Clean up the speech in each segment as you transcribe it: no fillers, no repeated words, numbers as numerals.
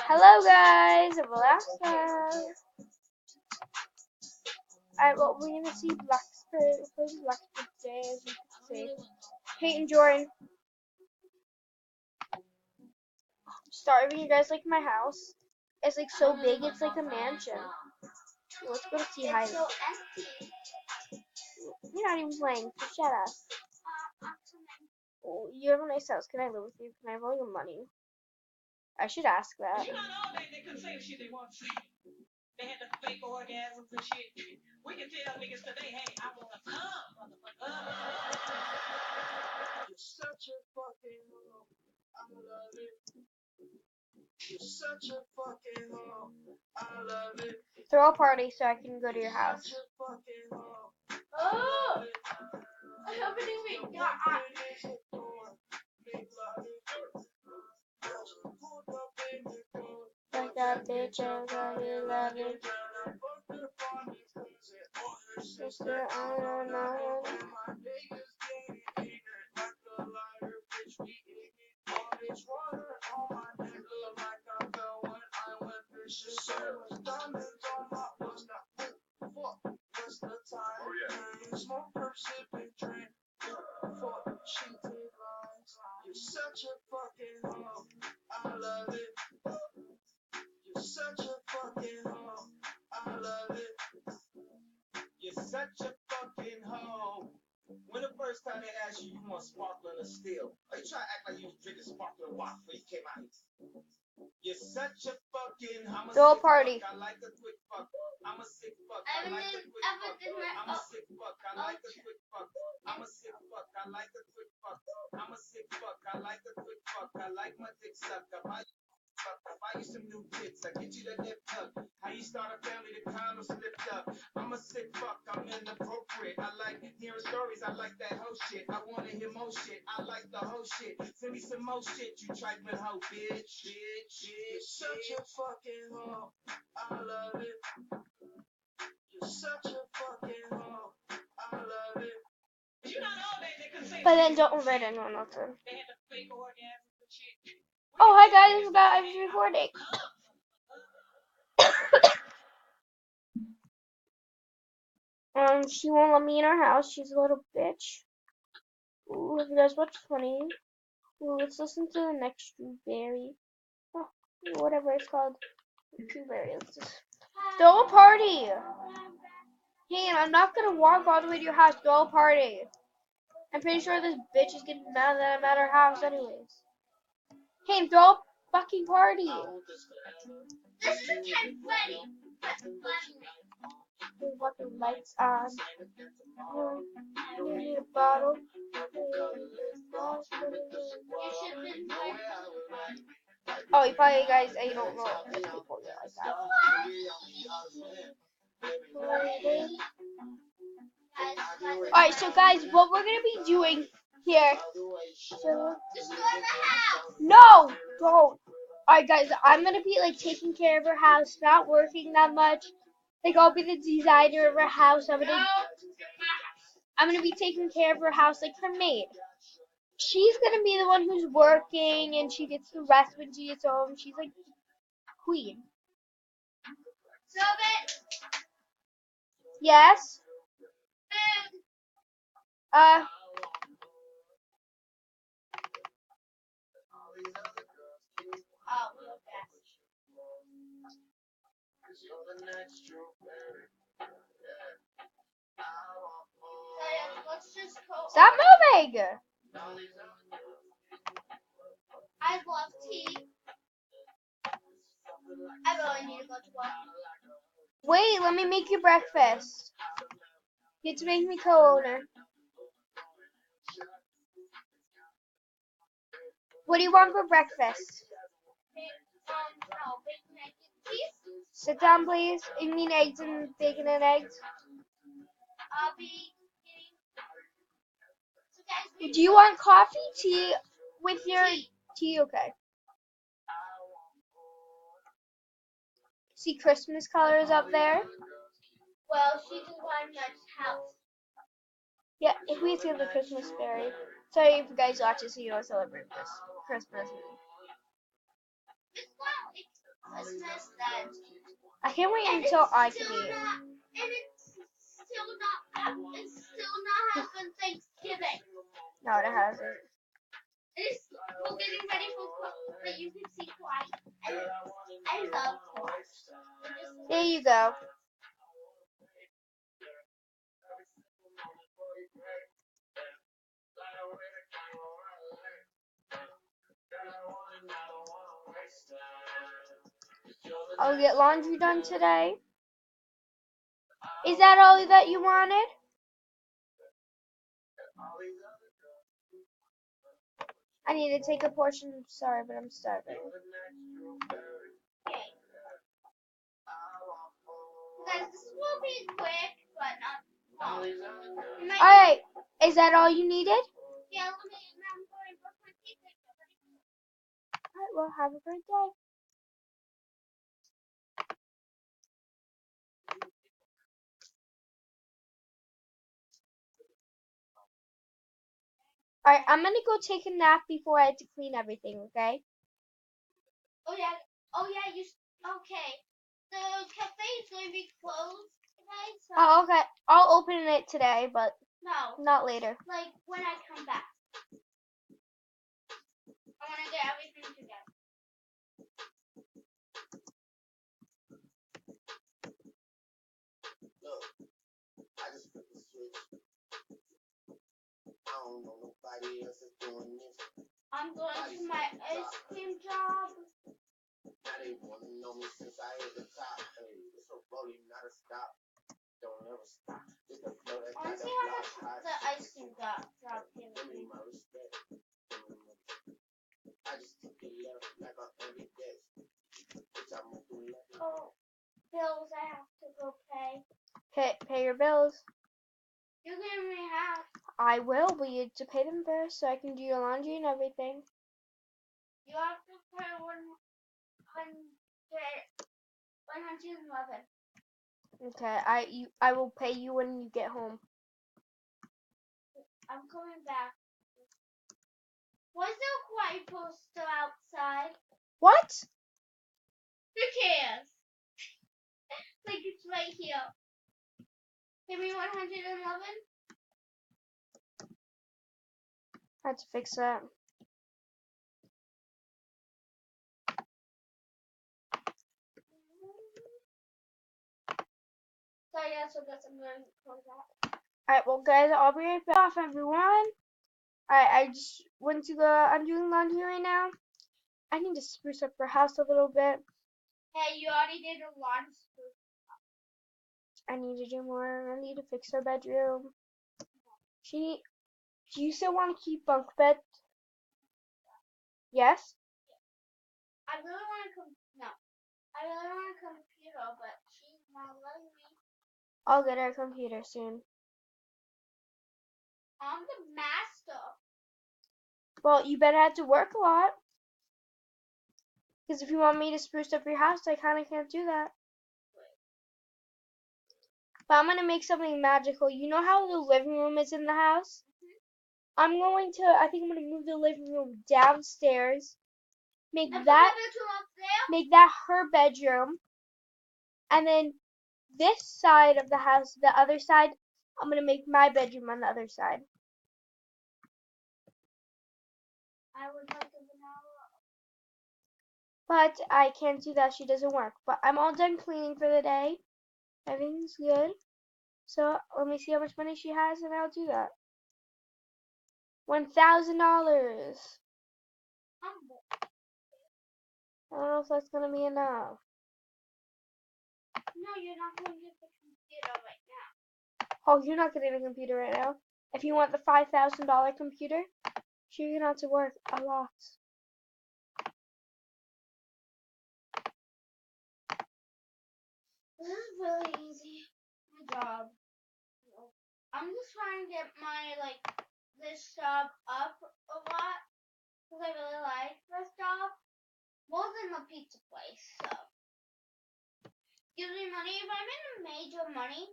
Hello guys, Alaska. Alright, well we're gonna see Blackspur today, as you can see. Peyton Jordan. Starving, you guys like my house? It's like so big, it's like a mansion. Let's go to see Heidi. So you're not even playing, so shut up. Oh, you have a nice house. Can I live with you? Can I have all your money? I should ask that. They couldn't say the shit they want to say. They had the fake orgasms and shit. We can tell niggas today, hey, I wanna come, motherfucker. You're such a fucking hoe. I love it. You're such a fucking hoe. I love it. Throw a party so I can go to your house. Such a fucking hoe. Oh! I haven't even got Like that bitch, I really love it. Sister, I don't know. You're such a fucking hoe. I love it. You're such a fucking hoe. I love it. You're such a fucking hoe. When the first time they asked you, you want sparkling or still? Or you try to act like you was drinking sparkling water before you came out here? You're such a fucking. I'm a Throw a sick party. Fuck. I like a quick fuck. I'm a sick fuck. I like a quick fuck. I'm a sick fuck. I like a quick fuck. I'm a sick fuck. I like a quick fuck. I'm a sick fuck. I like a quick fuck. I like my dick sucked. I buy you some new tits. I get you that nip tuck. How you start a family, the condom slipped up. I'm a sick fuck. I'm inappropriate. I like hearing stories. I like that whole shit. I wanna hear more shit. I like the whole shit. Send me some more shit, you trifling hoe, bitch. You're such a fucking hoe. I love it. You're such a fucking hoe. I love it. You not all they can say. But then don't invite anyone else in. They had the fake orgasms and shit. Oh, hi guys, I was recording. She won't let me in her house. She's a little bitch. Ooh, have you guys watched Funny? Ooh, let's listen to the next Drewberry. Oh, whatever it's called. Drewberry. Let's just throw a party. Hey, I'm not gonna walk all the way to your house. Throw a party. I'm pretty sure this bitch is getting mad that I'm at her house anyways. Hey, throw a fucking party. This is Ken Freddy. The fucking lights on. We need a bottle. Oh, you probably guys, I don't know if people get like that. Alright, so guys, what we're gonna be doing here. Destroy the house. No, don't. Alright, guys, I'm gonna be like taking care of her house, not working that much. Like I'll be the designer of her house. I'm gonna be taking care of her house like her maid. She's gonna be the one who's working, and she gets the rest when she gets home. She's like queen. Yes. Stop moving. I love tea. I really need to go to work. Wait, let me make you breakfast. You get to make me co-owner. What do you want for breakfast? No, bacon, egg, and cheese. Sit down, please. You mean eggs and bacon and eggs? I'll be getting. So guys, Do you want coffee, tea, with your tea? Okay. See Christmas colors up there? well, she designed my house. Yeah, if we see the Christmas fairy. Sorry if you guys watch this, so you don't celebrate this Christmas. Christmas that I can't wait and until I it's can still eat. not and it's still not happened Thanksgiving. No, it hasn't. It's we're getting ready for but you can see quiet. I love quiet. There you go. I'll get laundry done today. Is that all that you wanted? I need to take a portion. I'm sorry, but I'm starving. Okay. Guys, this will be quick, but not long. Alright, is that all you needed? Yeah, let me. I'm going to brush my teeth. Alright, well, have a great day. Alright, I'm gonna go take a nap before I have to clean everything, okay? Oh yeah. Oh yeah. Okay? The cafe is going to be closed today, so Oh, okay. I'll open it today, but no. not later. Like when I come back, I want to get everything together. Look, I just flipped the switch. I don't know nobody else is doing this. I'm going to my ice cream job. Now they wanna know me since I hit the top. Hey, it's a rolling, not a stop. Don't ever stop. It's the flow that I want got to the see how block much hot. the ice cream job gives Give me me. my respect. I just took it left like a every day. Bitch, I'm a do left. Oh, bills I have to go pay. Pay your bills. You give me half. I will, but you have to pay them first so I can do your laundry and everything. You have to pay 111. Okay, I will pay you when you get home. I'm coming back. Was there a quiet poster outside? What? Who cares? Like it's right here. Give me 111. I have to fix that. So yeah, so that's I'm going to close that. Alright, well guys, I'll be right back off everyone. Alright, I just went to I'm doing laundry right now. I need to spruce up her house a little bit. Hey, you already did a lot of stuff. I need to do more. I need to fix her bedroom. Do you still want to keep bunk bed? Yes? I really want to no. I really want a computer, but she's not letting me. I'll get her a computer soon. I'm the master. Well, you better have to work a lot. Because if you want me to spruce up your house, I kind of can't do that. But I'm going to make something magical. You know how the living room is in the house? I think I'm going to move the living room downstairs. Make that her bedroom. And then this side of the house, the other side, I'm going to make my bedroom on the other side. I would like a vanilla. But I can't do that. She doesn't work. But I'm all done cleaning for the day. Everything's good. So let me see how much money she has, and I'll do that. $1,000. I don't know if that's gonna be enough. No, you're not going to get the computer right now. Oh, you're not getting a computer right now. If you want the $5,000 computer, you're gonna have to work a lot. This is really easy. My job. I'm just trying to get my this job up a lot because I really like this job more than the pizza place. So gives me money. If I'm in a major money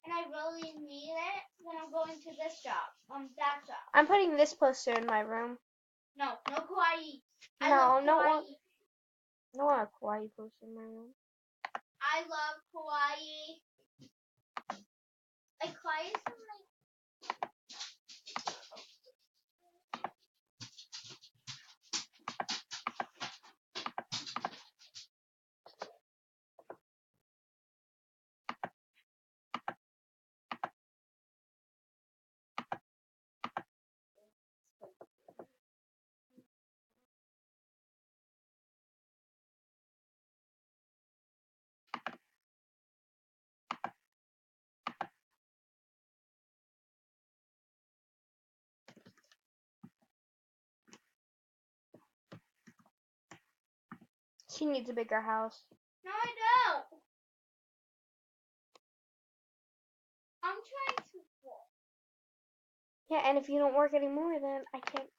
and I really need it, then I'm going to this job. That job. I'm putting this poster in my room. No kawaii. No, I want a kawaii poster in my room. I love kawaii. Like kawaii is from like. She needs a bigger house. No, I don't. I'm trying to walk. Yeah, and if you don't work anymore, then I can't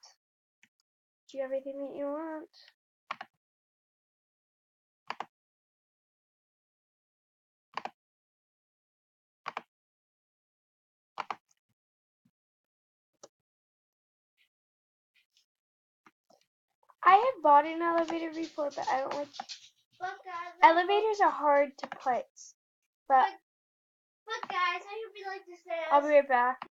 do everything that you want. I have bought an elevator before, but I don't like But guys, elevators are hard to put. But But guys, I hope you like this video. I'll be right back.